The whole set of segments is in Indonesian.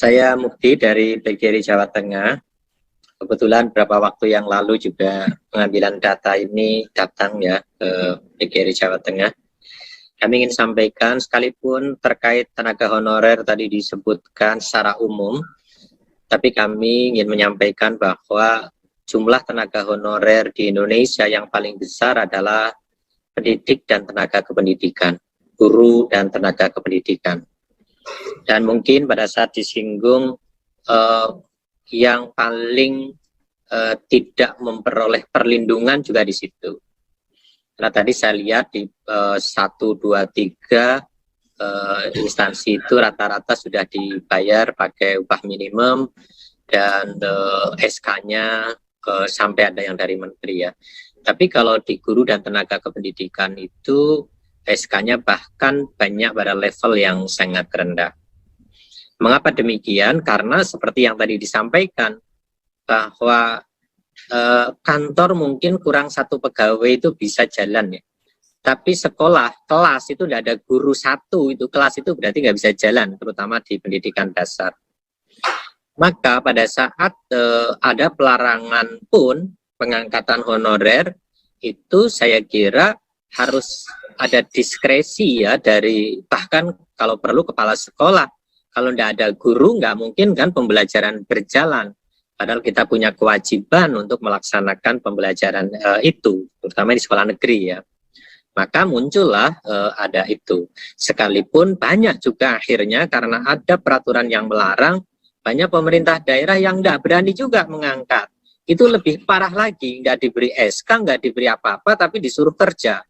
Saya Mukti dari PGRI Jawa Tengah. Kebetulan beberapa waktu yang lalu juga pengambilan data ini datang ya ke PGRI Jawa Tengah. Kami ingin sampaikan, sekalipun terkait tenaga honorer tadi disebutkan secara umum, tapi kami ingin menyampaikan bahwa jumlah tenaga honorer di Indonesia yang paling besar adalah pendidik dan tenaga kependidikan, guru dan tenaga kependidikan. Dan mungkin pada saat disinggung yang paling tidak memperoleh perlindungan juga di situ. Karena tadi saya lihat di 1, 2, 3 instansi itu rata-rata sudah dibayar pakai upah minimum dan SK-nya sampai ada yang dari menteri ya. Tapi kalau di guru dan tenaga kependidikan itu SK-nya bahkan banyak pada level yang sangat rendah. Mengapa demikian? Karena seperti yang tadi disampaikan, bahwa kantor mungkin kurang 1 pegawai itu bisa jalan ya. Tapi sekolah, kelas itu tidak ada guru 1, itu kelas itu berarti nggak bisa jalan, terutama di pendidikan dasar. Maka pada saat ada pelarangan pun pengangkatan honorer, itu saya kira harus ada diskresi ya dari bahkan kalau perlu kepala sekolah. Kalau tidak ada guru, nggak mungkin kan pembelajaran berjalan. Padahal kita punya kewajiban untuk melaksanakan pembelajaran itu, terutama di sekolah negeri ya. Maka muncullah ada itu. Sekalipun banyak juga akhirnya karena ada peraturan yang melarang, banyak pemerintah daerah yang tidak berani juga mengangkat. Itu lebih parah lagi, nggak diberi SK, nggak diberi apa-apa, tapi disuruh kerja.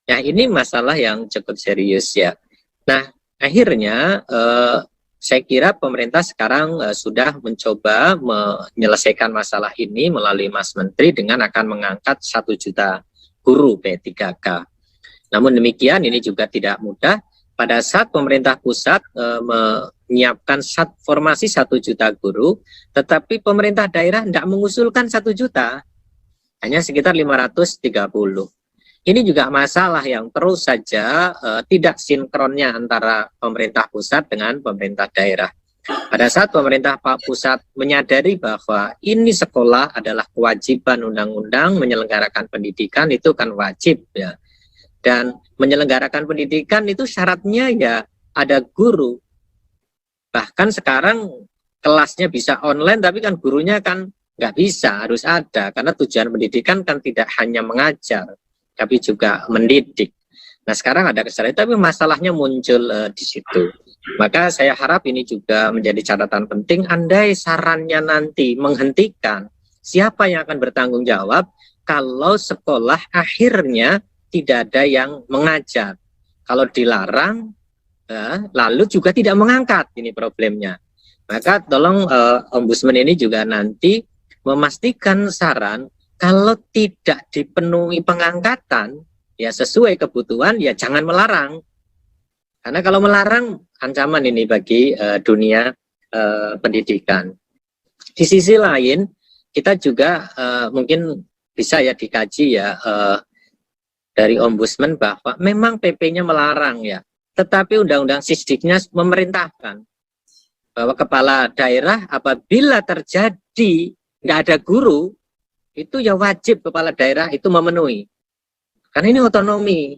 Nah ini masalah yang cukup serius ya. Nah akhirnya saya kira pemerintah sekarang sudah mencoba menyelesaikan masalah ini melalui Mas Menteri dengan akan mengangkat 1 juta guru P3K. Namun demikian ini juga tidak mudah. Pada saat pemerintah pusat menyiapkan formasi 1 juta guru, tetapi pemerintah daerah tidak mengusulkan 1 juta, hanya sekitar 530. Ini juga masalah yang terus saja tidak sinkronnya antara pemerintah pusat dengan pemerintah daerah. Pada saat pemerintah pusat menyadari bahwa ini sekolah adalah kewajiban undang-undang, menyelenggarakan pendidikan itu kan wajib ya. Dan menyelenggarakan pendidikan itu syaratnya ya ada guru. Bahkan sekarang kelasnya bisa online tapi kan gurunya kan nggak bisa, harus ada. Karena tujuan pendidikan kan tidak hanya mengajar, tapi juga mendidik. Nah sekarang ada kesalahan, tapi masalahnya muncul di situ. Maka saya harap ini juga menjadi catatan penting. Andai sarannya nanti menghentikan, siapa yang akan bertanggung jawab kalau sekolah akhirnya tidak ada yang mengajar? Kalau dilarang, lalu juga tidak mengangkat, ini problemnya. Maka tolong Ombudsman ini juga nanti memastikan saran, kalau tidak dipenuhi pengangkatan, ya sesuai kebutuhan, ya jangan melarang. Karena kalau melarang, ancaman ini bagi dunia pendidikan. Di sisi lain, kita juga mungkin bisa ya dikaji ya dari Ombudsman bahwa memang PP-nya melarang ya, tetapi Undang-Undang Sisdiknya memerintahkan bahwa kepala daerah apabila terjadi nggak ada guru, itu ya wajib kepala daerah itu memenuhi. Karena ini otonomi.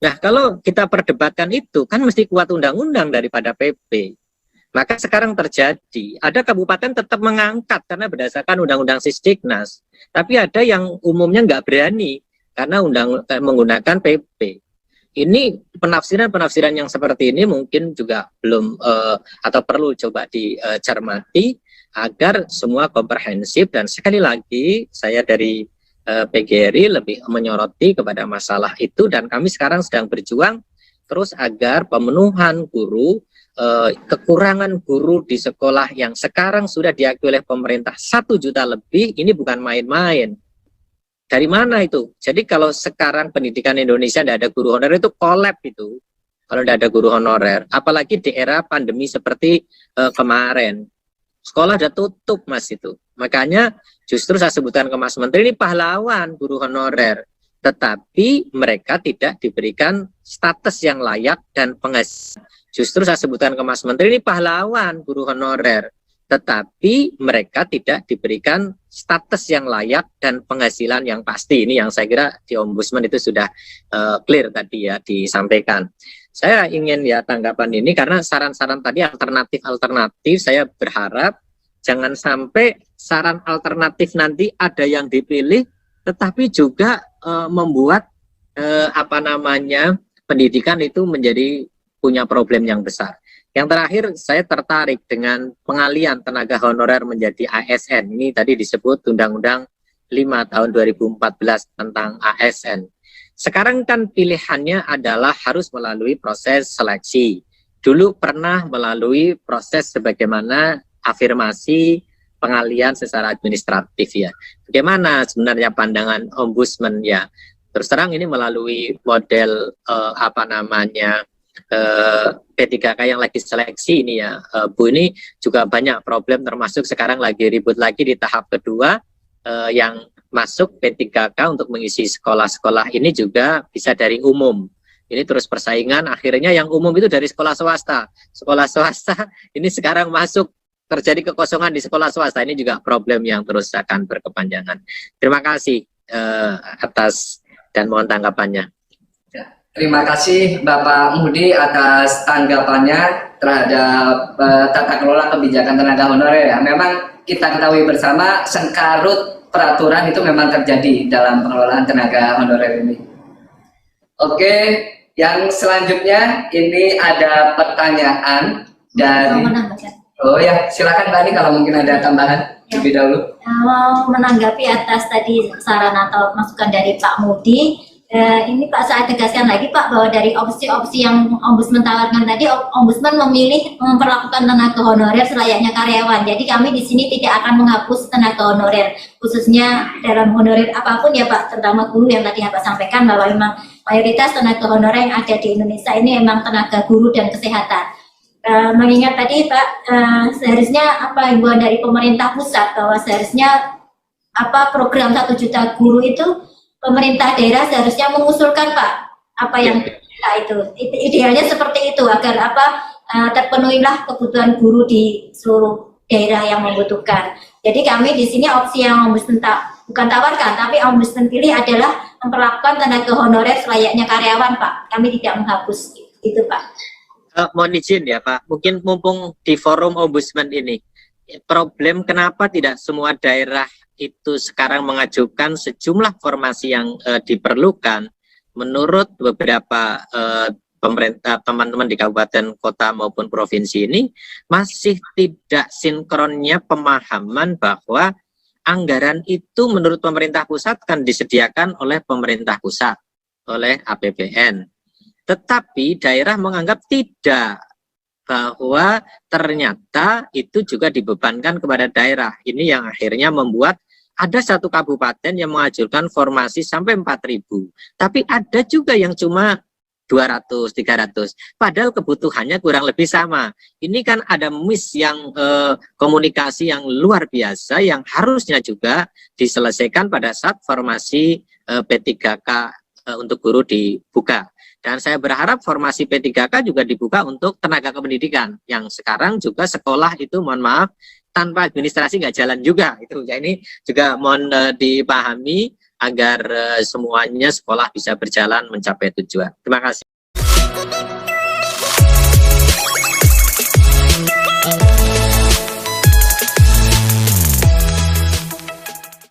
Nah, kalau kita perdebatkan itu, kan mesti kuat undang-undang daripada PP. Maka sekarang terjadi, ada kabupaten tetap mengangkat karena berdasarkan Undang-Undang Sisdiknas. Tapi ada yang umumnya nggak berani karena menggunakan PP. Ini penafsiran-penafsiran yang seperti ini mungkin juga belum atau perlu coba dicermati agar semua komprehensif. Dan sekali lagi saya dari PGRI lebih menyoroti kepada masalah itu, dan kami sekarang sedang berjuang terus agar pemenuhan guru, kekurangan guru di sekolah yang sekarang sudah diakui oleh pemerintah 1 juta lebih, ini bukan main-main. Dari mana itu? Jadi kalau sekarang pendidikan Indonesia tidak ada guru honorer itu kolab itu. Kalau tidak ada guru honorer, apalagi di era pandemi seperti kemarin. Sekolah udah tutup Mas itu. Makanya justru saya sebutkan ke Mas Menteri, ini pahlawan guru honorer. tetapi mereka tidak diberikan status yang layak dan penghasilan. Justru saya sebutkan ke Mas Menteri, ini pahlawan guru honorer, tetapi mereka tidak diberikan status yang layak dan penghasilan yang pasti. Ini yang saya kira di Ombudsman itu sudah clear tadi ya disampaikan. Saya ingin ya tanggapan ini karena saran-saran tadi alternatif, saya berharap jangan sampai saran alternatif nanti ada yang dipilih, tetapi juga membuat pendidikan itu menjadi punya problem yang besar. Yang terakhir, saya tertarik dengan pengalian tenaga honorer menjadi ASN. Ini tadi disebut Undang-Undang 5 tahun 2014 tentang ASN. Sekarang kan pilihannya adalah harus melalui proses seleksi. Dulu pernah melalui proses sebagaimana afirmasi pengalian secara administratif ya. Bagaimana sebenarnya pandangan Ombudsman ya? Terus terang ini melalui model P3K yang lagi seleksi ini ya, Bu, ini juga banyak problem, termasuk sekarang lagi ribut lagi di tahap kedua, yang masuk P3K untuk mengisi sekolah-sekolah ini juga bisa dari umum. Ini terus persaingan, akhirnya yang umum itu dari sekolah swasta. Sekolah swasta ini sekarang masuk, terjadi kekosongan di sekolah swasta, ini juga problem yang terus akan berkepanjangan. Terima kasih atas dan mohon tanggapannya. Terima kasih Bapak Mudi atas tanggapannya terhadap tata kelola kebijakan tenaga honorer ya. Memang kita ketahui bersama sengkarut peraturan itu memang terjadi dalam pengelolaan tenaga honorer ini. Oke, yang selanjutnya ini ada pertanyaan dari... Oh ya, silakan Mbak Ani kalau mungkin ada tambahan lebih dahulu. Mau menanggapi atas tadi saran atau masukan dari Pak Mudi. Ini Pak, saya tegaskan lagi Pak, bahwa dari opsi-opsi yang Ombudsman tawarkan tadi, Ombudsman memilih memperlakukan tenaga honorer selayaknya karyawan. Jadi kami di sini tidak akan menghapus tenaga honorer, khususnya dalam honorer apapun ya Pak, terutama guru yang tadi Pak sampaikan bahwa memang mayoritas tenaga honorer yang ada di Indonesia ini memang tenaga guru dan kesehatan. Mengingat tadi Pak, seharusnya himbauan dari pemerintah pusat bahwa seharusnya program 1 juta guru itu pemerintah daerah seharusnya mengusulkan Pak apa yang kita itu idealnya seperti itu agar terpenuhilah kebutuhan guru di seluruh daerah yang membutuhkan. Jadi kami di sini opsi yang Ombudsman bukan tawarkan, tapi Ombudsman pilih adalah memperlakukan tenaga honorer selayaknya karyawan Pak. Kami tidak menghapus itu Pak. Mohon izin ya Pak, mungkin mumpung di forum Ombudsman ini, problem kenapa tidak semua daerah itu sekarang mengajukan sejumlah formasi yang diperlukan. Menurut beberapa pemerintah, teman-teman di kabupaten, kota maupun provinsi ini masih tidak sinkronnya pemahaman bahwa anggaran itu menurut pemerintah pusat kan disediakan oleh pemerintah pusat, oleh APBN. Tetapi daerah menganggap tidak, bahwa ternyata itu juga dibebankan kepada daerah. Ini yang akhirnya membuat ada satu kabupaten yang mengajukan formasi sampai 4.000, tapi ada juga yang cuma 200, 300, padahal kebutuhannya kurang lebih sama. Ini kan ada miss yang komunikasi yang luar biasa yang harusnya juga diselesaikan pada saat formasi P3K untuk guru dibuka. Dan saya berharap formasi P3K juga dibuka untuk tenaga kependidikan yang sekarang juga sekolah itu mohon maaf tanpa administrasi nggak jalan juga itu. Ya, ini juga mohon dipahami agar semuanya sekolah bisa berjalan mencapai tujuan. Terima kasih.